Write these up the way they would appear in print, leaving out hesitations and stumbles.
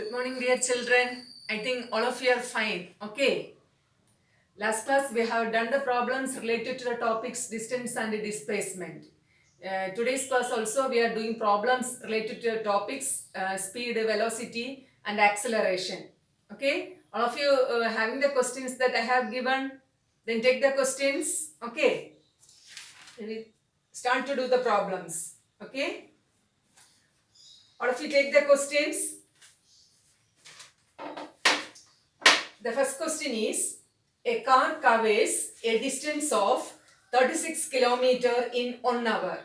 Good morning, dear children. I think all of you are fine. Okay. Last class we have done the problems related to the topics distance and displacement. Today's class also we are doing problems related to the topics speed, velocity and acceleration. Okay. All of you having the questions that I have given, then take the questions. Okay. Then we start to do the problems. Okay. All of you take the questions. The first question is, a car covers a distance of 36 km in 1 hour.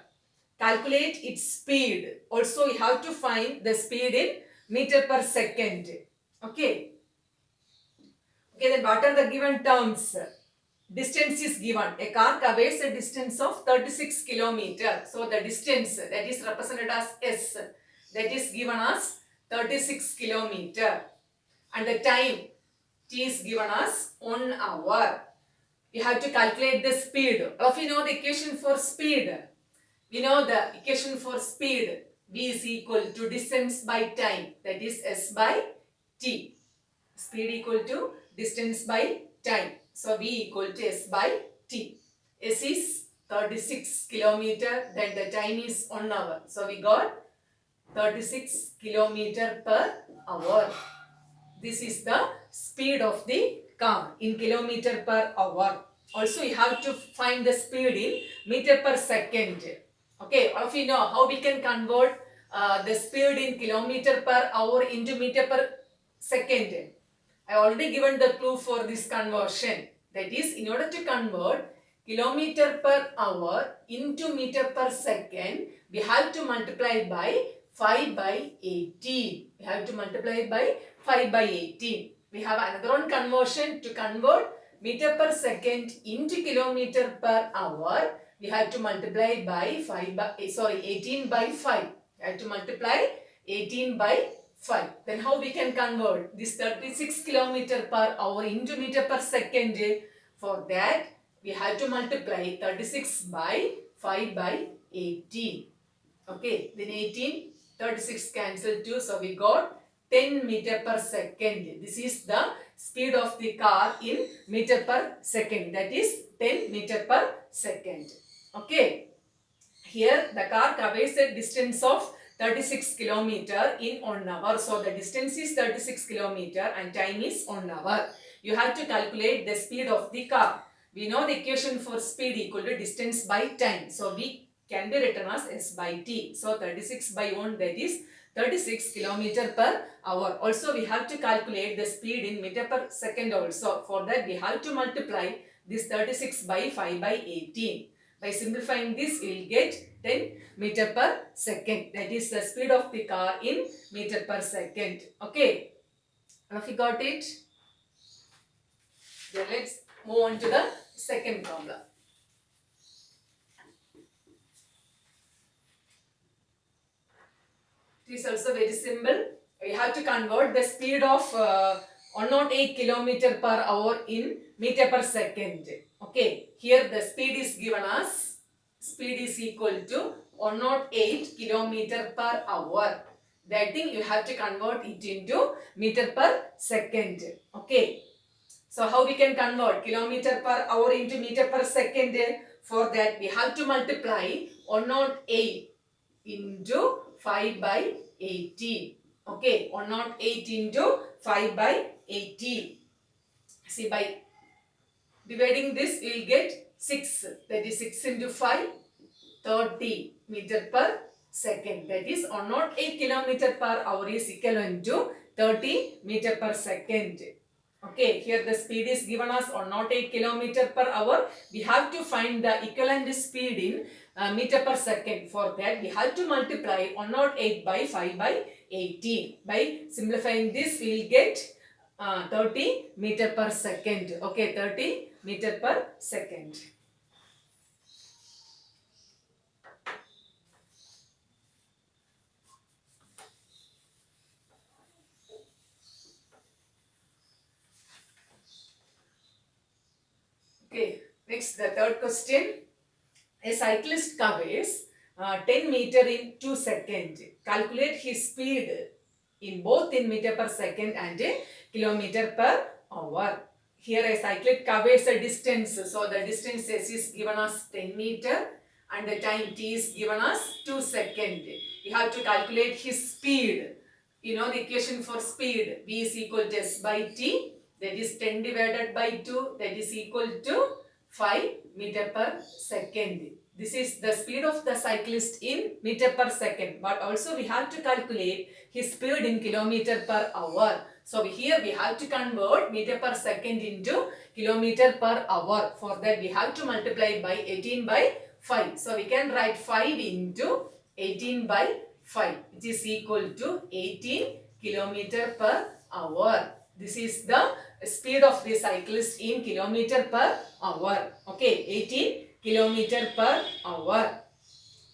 Calculate its speed. Also, you have to find the speed in meter per second. Okay. Okay, then what are the given terms? Distance is given. A car covers a distance of 36 km. So, the distance that is represented as S, that is given as 36 km. And the time T is given as 1 hour. You have to calculate the speed. All of you know the equation for speed. We know the equation for speed. V is equal to distance by time. That is S by T. Speed equal to distance by time. So V equal to S by T. S is 36 kilometer. Then the time is 1 hour. So we got 36 kilometer per hour. This is the speed of the car in kilometer per hour. Also, you have to find the speed in meter per second. Okay, all of you know how we can convert the speed in kilometer per hour into meter per second. I already given the clue for this conversion. That is, in order to convert kilometer per hour into meter per second, we have to multiply by 5 by 18. We have to multiply by 5 by 18. We have another one conversion to convert meter per second into kilometer per hour. We have to multiply by 18 by 5. We have to multiply 18 by 5. Then how we can convert this 36 kilometer per hour into meter per second? For that, we have to multiply 36 by 5 by 18. Okay, then 18, 36 cancel 2. So we got 10 meter per second. This is the speed of the car in meter per second. That is 10 meter per second. Okay. Here the car covers a distance of 36 kilometer in 1 hour. So the distance is 36 kilometer and time is 1 hour. You have to calculate the speed of the car. We know the equation for speed equal to distance by time. So we can be written as S by T. So 36 by 1, that is 36 kilometer per hour. Also we have to calculate the speed in meter per second also. For that we have to multiply this 36 by 5 by 18. By simplifying this, we will get 10 meter per second. That is the speed of the car in meter per second. Okay. Have you got it? Then let's move on to the second problem. It is also very simple. We have to convert the speed of 108 kilometer per hour in meter per second. Okay, here the speed is given as speed is equal to 108 kilometer per hour. That thing you have to convert it into meter per second. Okay. So how we can convert kilometer per hour into meter per second? For that we have to multiply 108 into 5 by 80. Okay, 108 into 5 by 80. See, by dividing this, we will get 6. That is 6 into 5, 30 meter per second. That is 108 kilometer per hour is equivalent to 30 meter per second. Okay, here the speed is given as 108 kilometer per hour. We have to find the equivalent speed in meter per second. For that, we have to multiply 108 by 5 by 18. By simplifying this, we will get 30 meter per second. Okay, 30 meter per second. Okay, next the third question. A cyclist covers 10 meter in 2 seconds. Calculate his speed in both in meter per second and kilometer per hour. Here a cyclist covers a distance. So the distance S is given as 10 meter and the time T is given as 2 seconds. We have to calculate his speed. You know the equation for speed. V is equal to S by T. That is 10 divided by 2. That is equal to 5 meter per second. This is the speed of the cyclist in meter per second. But also we have to calculate his speed in kilometer per hour. So here we have to convert meter per second into kilometer per hour. For that we have to multiply by 18 by 5. So we can write 5 into 18 by 5, which is equal to 18 kilometer per hour. This is the speed of the cyclist in kilometer per hour. Okay, 18 kilometer per hour.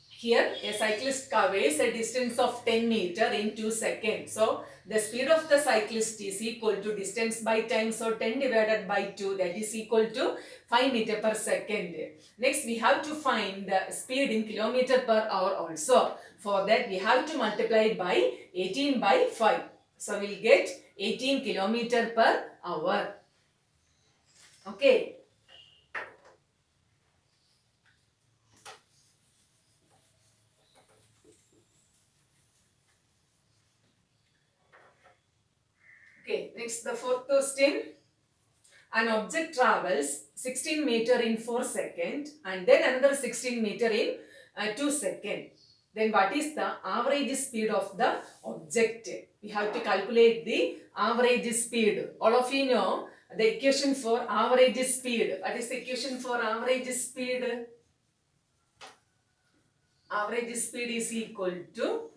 Here a cyclist covers a distance of 10 meter in 2 seconds. So the speed of the cyclist is equal to distance by time. So 10 divided by 2, that is equal to 5 meter per second. Next we have to find the speed in kilometer per hour also. For that we have to multiply by 18 by 5. So we'll get 18 kilometer per hour. Okay. Okay, next the fourth question. An object travels 16 meter in 4 seconds and then another 16 meter in 2 seconds. Then what is the average speed of the object? We have to calculate the average speed. All of you know the equation for average speed. What is the equation for average speed? Average speed is equal to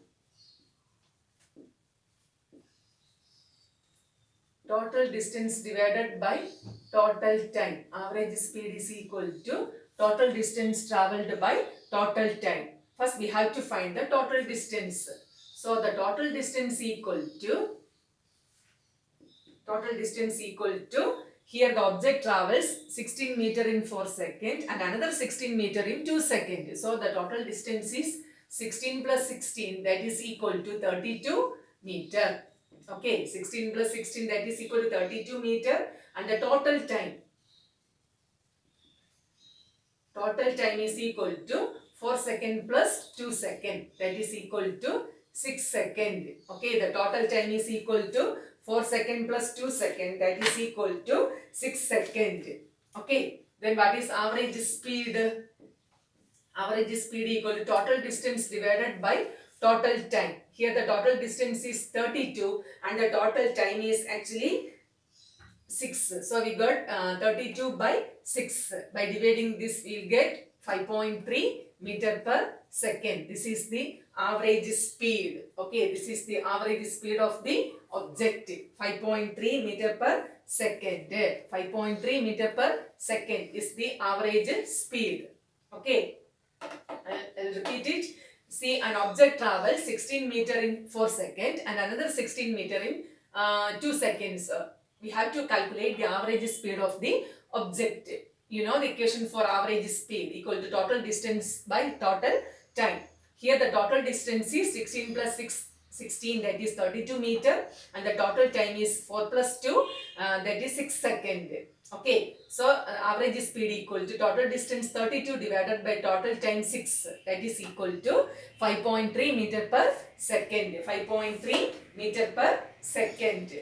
total distance divided by total time. Average speed is equal to total distance travelled by total time. First we have to find the total distance. So the total distance equal to here the object travels 16 meter in 4 seconds and another 16 meter in 2 seconds. So the total distance is 16 plus 16, that is equal to 32 meter. Okay, 16 plus 16, that is equal to 32 meter, and the total time is equal to 4 second plus 2 second, that is equal to 6 second. Okay, the total time is equal to 4 second plus 2 second, that is equal to 6 second. Okay, then what is average speed? Average speed equal to total distance divided by total time. Here the total distance is 32 and the total time is actually 6. So we got 32 by 6. By dividing this we will get 5.3 meter per second. This is the average speed. Okay, this is the average speed of the object. 5.3 meter per second. 5.3 meter per second is the average speed. Okay, I'll repeat it. See, an object travels 16 meter in 4 seconds and another 16 meter in 2 seconds. We have to calculate the average speed of the object. You know the equation for average speed equal to total distance by total time. Here the total distance is 16 plus 16, that is 32 meter, and the total time is 4 plus 2, that is 6 seconds. Okay, so average speed equal to total distance 32 divided by total time 6, that is equal to 5.3 meter per second. 5.3 meter per second.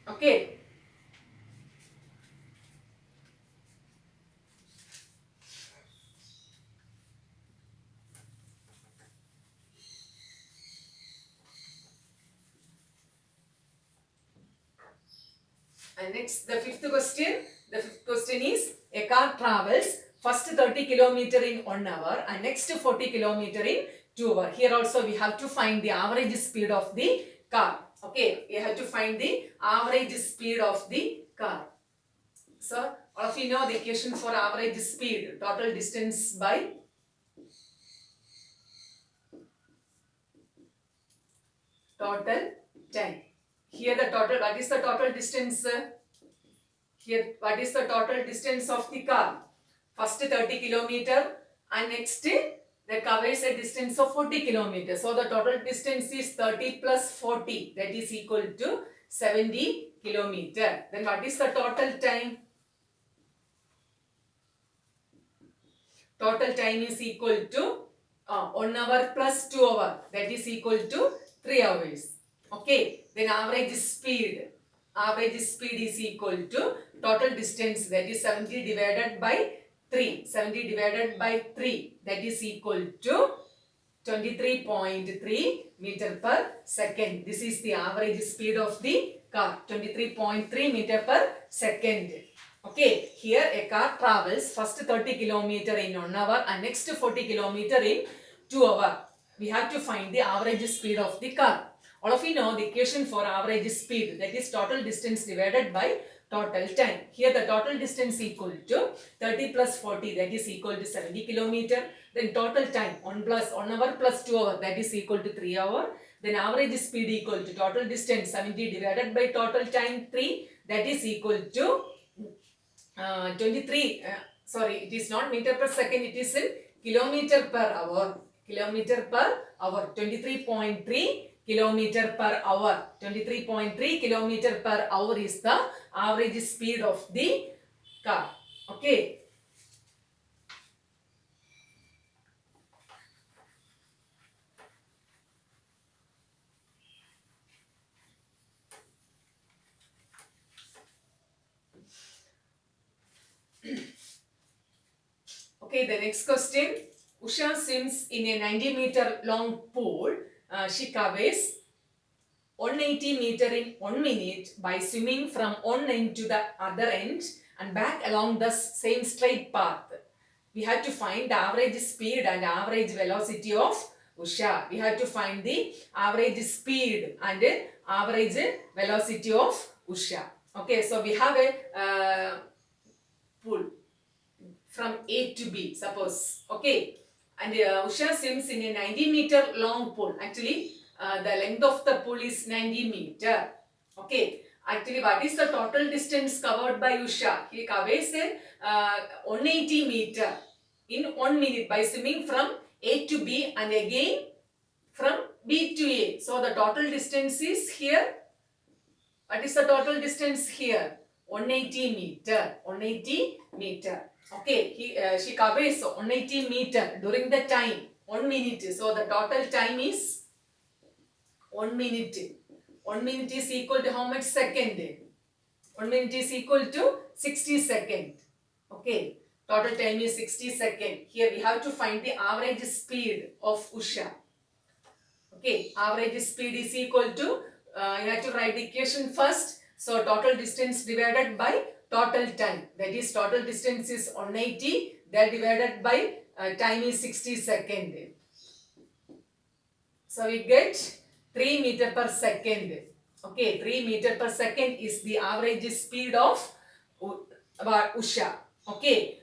Okay. And next, the fifth question. The fifth question is, a car travels first 30 kilometer in 1 hour and next 40 kilometer in 2 hours. Here also we have to find the average speed of the car. Okay, we have to find the average speed of the car. So, all of you know the equation for average speed, total distance by total time. Here the total, what is the total distance? Here, what is the total distance of the car? First 30 kilometer and next that covers a distance of 40 kilometers. So the total distance is 30 plus 40, that is equal to 70 kilometer. Then what is the total time? Total time is equal to 1 hour plus 2 hour, that is equal to 3 hours. Okay, then average speed. Average speed is equal to total distance, that is 70 divided by 3. 70 divided by 3, that is equal to 23.3 meter per second. This is the average speed of the car, 23.3 meter per second. Okay, here a car travels first 30 kilometer in 1 hour and next 40 kilometer in 2 hours. We have to find the average speed of the car. All of you know the equation for average speed, that is total distance divided by total time. Here the total distance equal to 30 plus 40, that is equal to 70 kilometer. Then total time 1 hour plus 2 hours, that is equal to 3 hours. Then average speed equal to total distance 70 divided by total time 3, that is equal to 23, it is not meter per second, it is in kilometer per hour. Kilometer per hour, 23.3 kilometer per hour. 23.3 kilometer per hour is the average speed of the car. Okay. Okay, the next question. Usha swims in a 90-meter long pool. She covers 180 meter in 1 minute by swimming from one end to the other end and back along the same straight path. We have to find the average speed and average velocity of Usha. We have to find the average speed and average velocity of Usha. Okay, so we have a pool from A to B, suppose. Okay, and Usha swims in a 90-meter long pool. Actually, the length of the pool is 90 meter. Okay, actually, what is the total distance covered by Usha? He covers 180 meter in 1 minute by swimming from A to B and again from B to A. So the total distance is here. What is the total distance here? 180 meter. 180 meter. Okay, she covers 180 meter during the time 1 minute. So the total time is 1 minute. 1 minute is equal to how much second? 1 minute is equal to 60 seconds. Okay, total time is 60 seconds. Here we have to find the average speed of Usha. Okay, average speed is equal to, you have to write the equation first. So total distance divided by total time. That is total distance is 180. That divided by time is 60 seconds. So we get 3 meter per second. Okay, 3 meter per second is the average speed of Usha. Okay,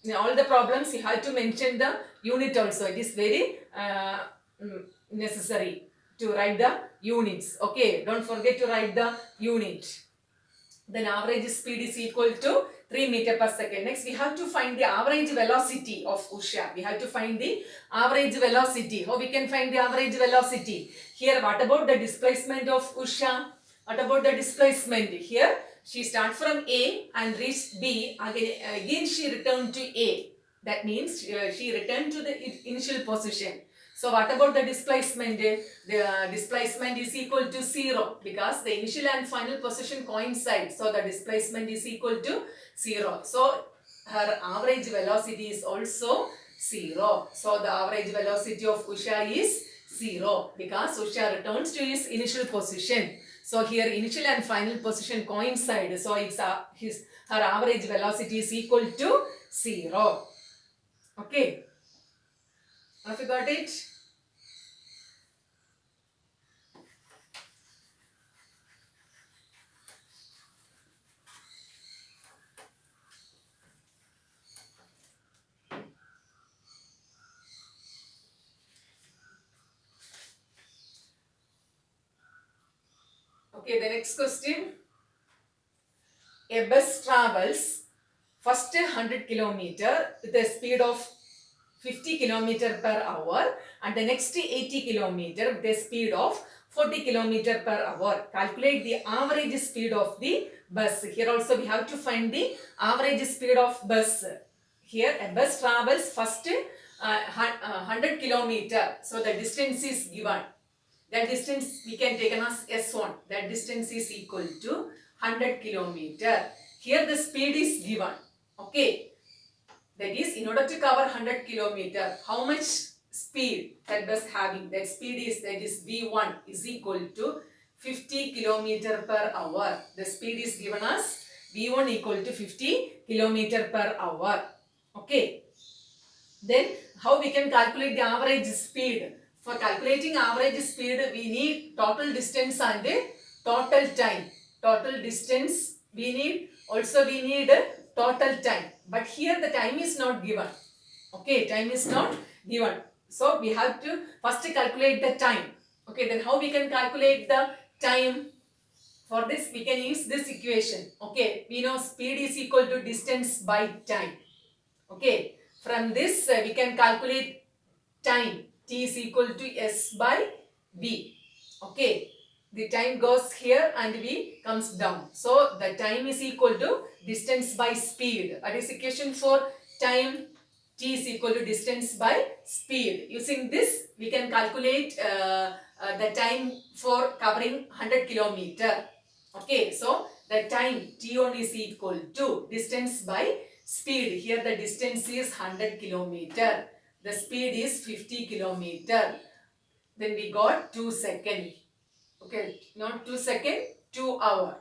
in all the problems you have to mention the unit also. It is very necessary to write the units. Okay, don't forget to write the unit. Then average speed is equal to 3 meter per second. Next, we have to find the average velocity of Usha. We have to find the average velocity. How we can find the average velocity? Here, what about the displacement of Usha? What about the displacement? Here, she starts from A and reached B. Again she returned to A. That means she returned to the initial position. So what about the displacement? The displacement is equal to 0 because the initial and final position coincide. So the displacement is equal to 0. So her average velocity is also 0. So the average velocity of Usha is 0 because Usha returns to his initial position. So here initial and final position coincide. So it's her average velocity is equal to 0. Okay. Have you got it? Okay, the next question. A bus travels first 100 kilometer with a speed of 50 kilometer per hour, and the next 80 kilometer with a speed of 40 kilometer per hour. Calculate the average speed of the bus. Here also we have to find the average speed of bus. Here a bus travels first 100 kilometer. So the distance is given. That distance we can take as S1. That distance is equal to 100 kilometer. Here the speed is given. Okay. That is, in order to cover 100 kilometer, how much speed that bus having? That speed is, that is V1 is equal to 50 kilometer per hour. The speed is given as V1 equal to 50 kilometer per hour. Okay. Then how we can calculate the average speed? For calculating average speed, we need total distance and total time. Total distance we need, also we need total time. But here the time is not given. Okay, time is not given. So we have to first calculate the time. Okay, then how we can calculate the time? For this we can use this equation. Okay, we know speed is equal to distance by time. Okay, from this we can calculate time. T is equal to S by V. Okay, the time goes here and V comes down. So the time is equal to distance by speed. That is equation for time. T is equal to distance by speed. Using this we can calculate the time for covering 100 kilometer. Okay, so the time T1 is equal to distance by speed. Here the distance is 100 kilometer. The speed is 50 kilometer. Then we got 2 seconds. Okay, not 2 seconds, 2 hour.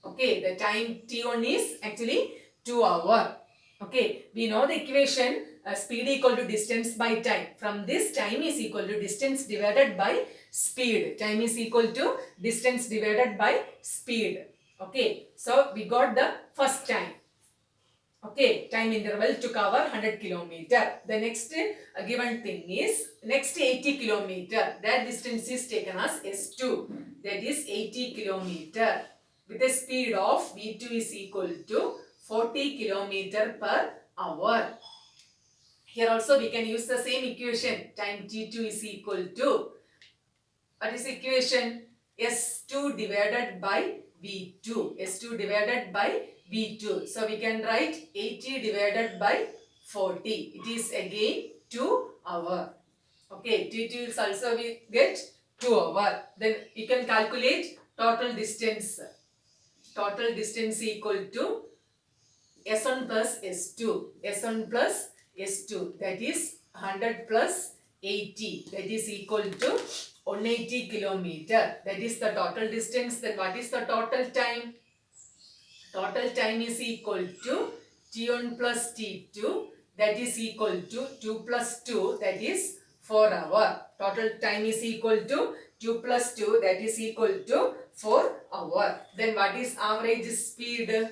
Okay, the time T1 is actually 2 hour. Okay, we know the equation speed equal to distance by time. From this, time is equal to distance divided by speed. Time is equal to distance divided by speed. Okay, so we got the first time. Okay, time interval to cover 100 kilometer. The next given thing is next 80 kilometer. That distance is taken as S2. That is 80 kilometer. With a speed of V2 is equal to 40 kilometer per hour. Here also we can use the same equation. Time T2 is equal to, what is equation? S2 divided by V2. S2 divided by V2. So we can write 80 divided by 40. It is again 2 hour. Okay, T2 is also we get 2 hour. Then we can calculate total distance. Total distance equal to S1 plus S2. S1 plus S2. That is 100 plus 80. That is equal to 180 kilometer. That is the total distance. Then what is the total time? Total time is equal to T1 plus T2. That is equal to 2 plus 2. That is 4 hour. Total time is equal to 2 plus 2. That is equal to 4 hour. Then what is average speed?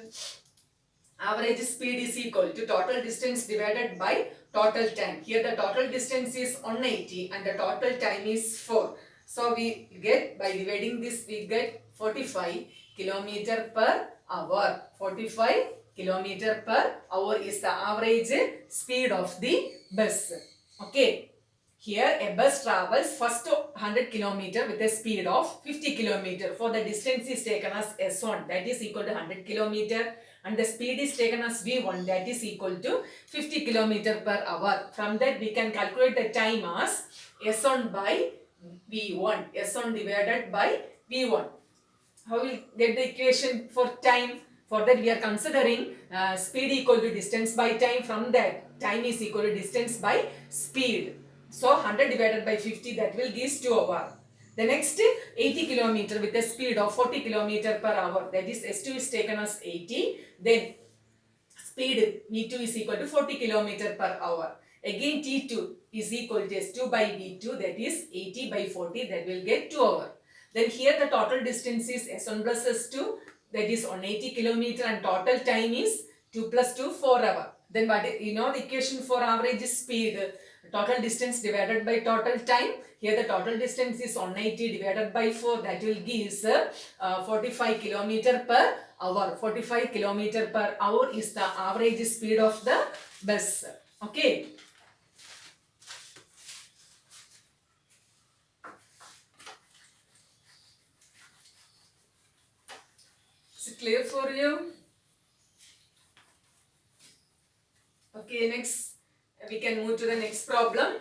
Average speed is equal to total distance divided by total time. Here the total distance is 180 and the total time is 4. So we get, by dividing this, we get 45 kilometer per hour. 45 kilometer per hour is the average speed of the bus. Okay. Here a bus travels first 100 kilometer with a speed of 50 kilometer. For the distance is taken as S1, that is equal to 100 kilometer, and the speed is taken as V1, that is equal to 50 kilometer per hour. From that we can calculate the time as S1 by V1. S1 divided by V1. How we get the equation for time? For that we are considering speed equal to distance by time. From that, time is equal to distance by speed. So 100 divided by 50, that will give 2 hours. The next 80 kilometer with a speed of 40 kilometer per hour. That is S2 is taken as 80. Then speed V2 is equal to 40 kilometer per hour. Again T2 is equal to S2 by V2, that is 80 by 40, that will get 2 hours. Then here the total distance is S1 plus S2, that is 180 kilometer, and total time is 2 plus 2, 4 hours. Then what is, you know the equation for average speed, total distance divided by total time. Here the total distance is 180 divided by 4, that will give 45 kilometer per hour. 45 kilometer per hour is the average speed of the bus. Okay. it clear for you? Okay, next we can move to the next problem.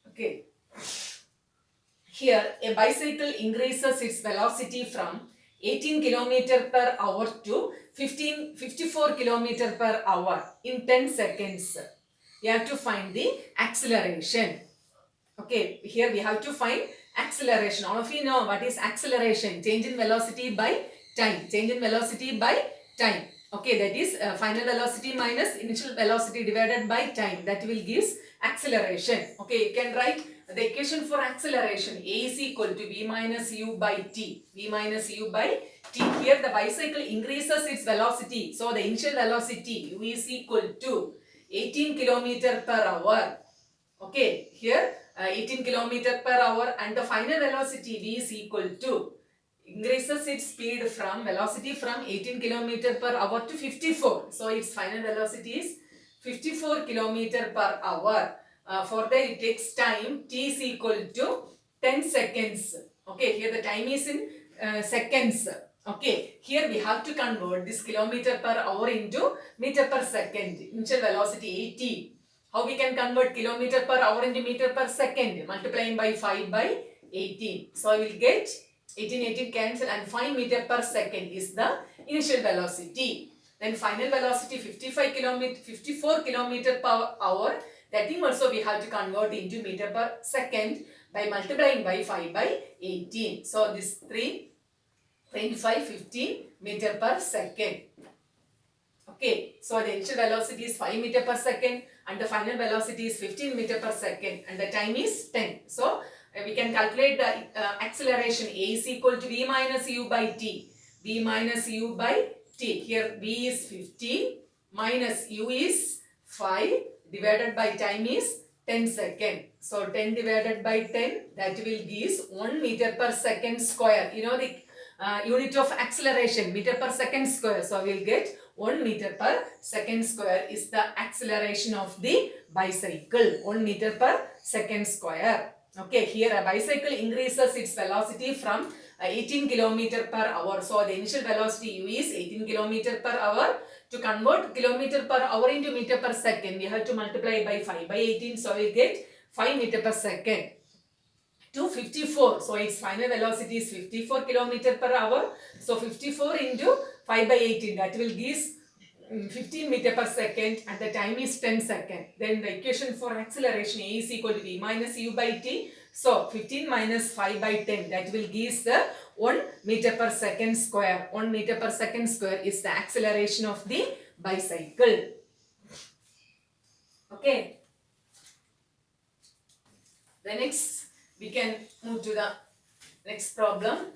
Okay. Here, a bicycle increases its velocity from 18 km per hour to 54 km per hour in 10 seconds. You have to find the acceleration. Okay, here we have to find acceleration. All of you know what is acceleration. Change in velocity by time. Change in velocity by time. Okay, that is final velocity minus initial velocity divided by time. That will give acceleration. Okay, you can write the equation for acceleration. A is equal to V minus U by T. V minus U by T. Here the bicycle increases its velocity. So the initial velocity U is equal to 18 km per hour. Okay, here 18 km per hour and the final velocity V is equal to increases its speed from velocity from 18 km per hour to 54. So its final velocity is 54 km per hour. For that it takes time. T is equal to 10 seconds. Okay, here the time is in seconds. Okay, here we have to convert this kilometer per hour into meter per second. Initial velocity 80. How we can convert kilometer per hour into meter per second? Multiplying by 5 by 18. So I will get 18 cancel and 5 meter per second is the initial velocity. Then final velocity 54 kilometer per hour. That thing also we have to convert into meter per second by multiplying by 5 by 18. So this 3, 25, 15 meter per second. Okay, so the initial velocity is 5 meter per second and the final velocity is 15 meter per second and the time is 10. So we can calculate the acceleration. A is equal to V minus U by T. V minus U by T. Here V is 15 minus U is 5 divided by time is 10 second. So 10 divided by 10, that will give 1 meter per second square. You know the unit of acceleration, meter per second square. So we will get 1 meter per second square is the acceleration of the bicycle. 1 meter per second square. Okay, here a bicycle increases its velocity from 18 km per hour. So the initial velocity U is 18 km per hour. To convert kilometer per hour into meter per second, we have to multiply by 5 by 18. So we get 5 meter per second. To 54. So its final velocity is 54 km per hour. So 54 into 5 by 18, that will give 15 meter per second and the time is 10 seconds. Then the equation for acceleration A is equal to V minus U by T. So 15 minus 5 by 10, that will give the 1 meter per second square. 1 meter per second square is the acceleration of the bicycle. Okay. The next, we can move to the next problem.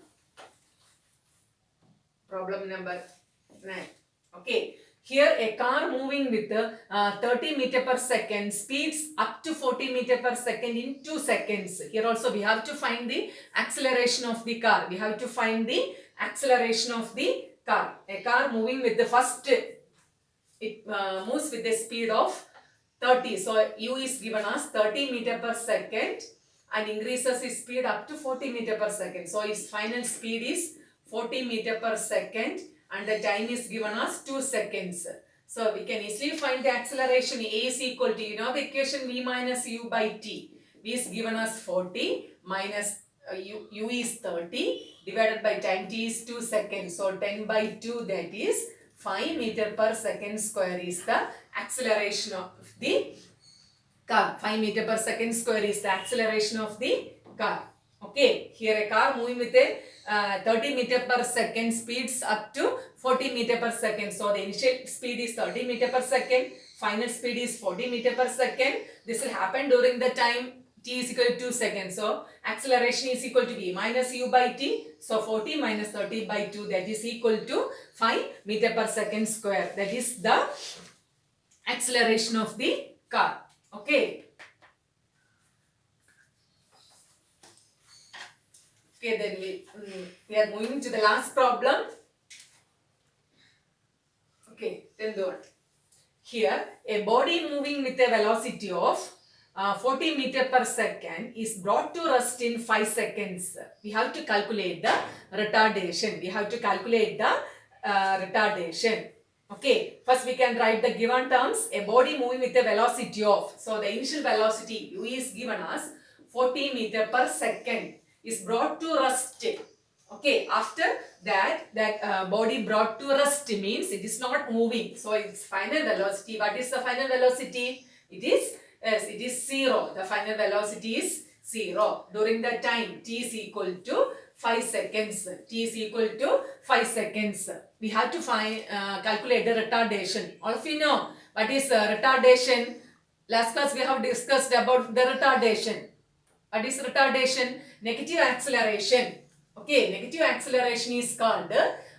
Problem number 9. Okay. Here a car moving with 30 meter per second speeds up to 40 meter per second in 2 seconds. Here also we have to find the acceleration of the car. We have to find the acceleration of the car. A car moving with the first, it moves with a speed of 30. So U is given as 30 meter per second and increases its speed up to 40 meter per second. So its final speed is 40 meter per second and the time is given as 2 seconds. So we can easily find the acceleration. A is equal to, you know the equation V minus U by T. V is given as 40 minus U is 30 divided by time T is 2 seconds. So 10 by 2, that is 5 meter per second square is the acceleration of the car. 5 meter per second square is the acceleration of the car. Okay, here a car moving with a 30 meter per second speeds up to 40 meter per second. So the initial speed is 30 meter per second, final speed is 40 meter per second. This will happen during the time T is equal to 2 seconds. So acceleration is equal to V minus U by T. So 40 minus 30 by 2, that is equal to 5 meter per second square. That is the acceleration of the car. Okay. Okay, then we are moving to the last problem. Okay, then the here a body moving with a velocity of 40 meter per second is brought to rest in 5 seconds. We have to calculate the retardation. We have to calculate the retardation. Okay, first we can write the given terms. A body moving with a velocity of, so the initial velocity u is given as 40 meter per second is brought to rest. Okay, after that body brought to rest means it is not moving. So its final velocity, what is the final velocity? It is 0. The final velocity is 0. During the time t is equal to 5 seconds. T is equal to 5 seconds. We have to find calculate the retardation. All of you know what is retardation. Last class we have discussed about the retardation. What is retardation? Negative acceleration. Okay, negative acceleration is called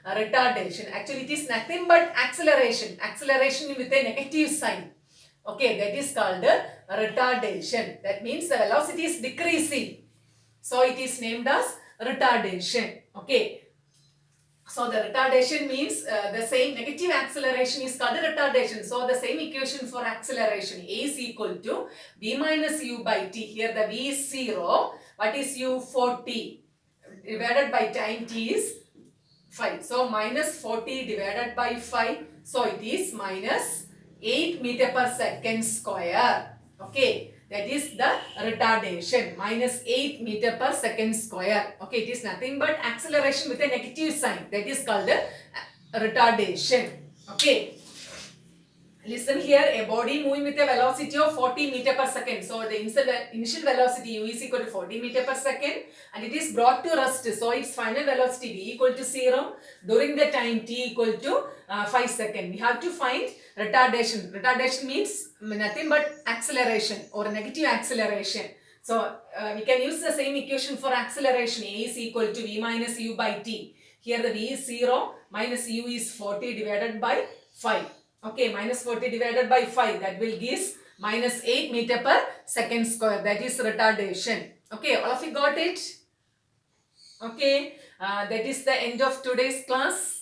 retardation. Actually, it is nothing but acceleration. Acceleration with a negative sign. Okay, that is called retardation. That means the velocity is decreasing. So, it is named as retardation. Okay. So, the retardation means the same negative acceleration is called retardation. So, the same equation for acceleration. A is equal to v minus u by t. Here the v is 0. What is u? 40. Divided by time t is 5. So, minus 40 divided by 5. So, it is minus 8 meter per second square. Okay. That is the retardation. Minus 8 meter per second square. Okay. It is nothing but acceleration with a negative sign. That is called the retardation. Okay. Listen here, a body moving with a velocity of 40 meter per second. So, the initial velocity u is equal to 40 meter per second and it is brought to rest. So, its final velocity v equal to 0 during the time t equal to 5 seconds. We have to find retardation. Retardation means nothing but acceleration or negative acceleration. So, we can use the same equation for acceleration. A is equal to v minus u by t. Here the v is 0 minus u is 40 divided by 5. Okay, minus 40 divided by 5, that will give minus 8 meter per second square. That is retardation. Okay, all of you got it? Okay, that is the end of today's class.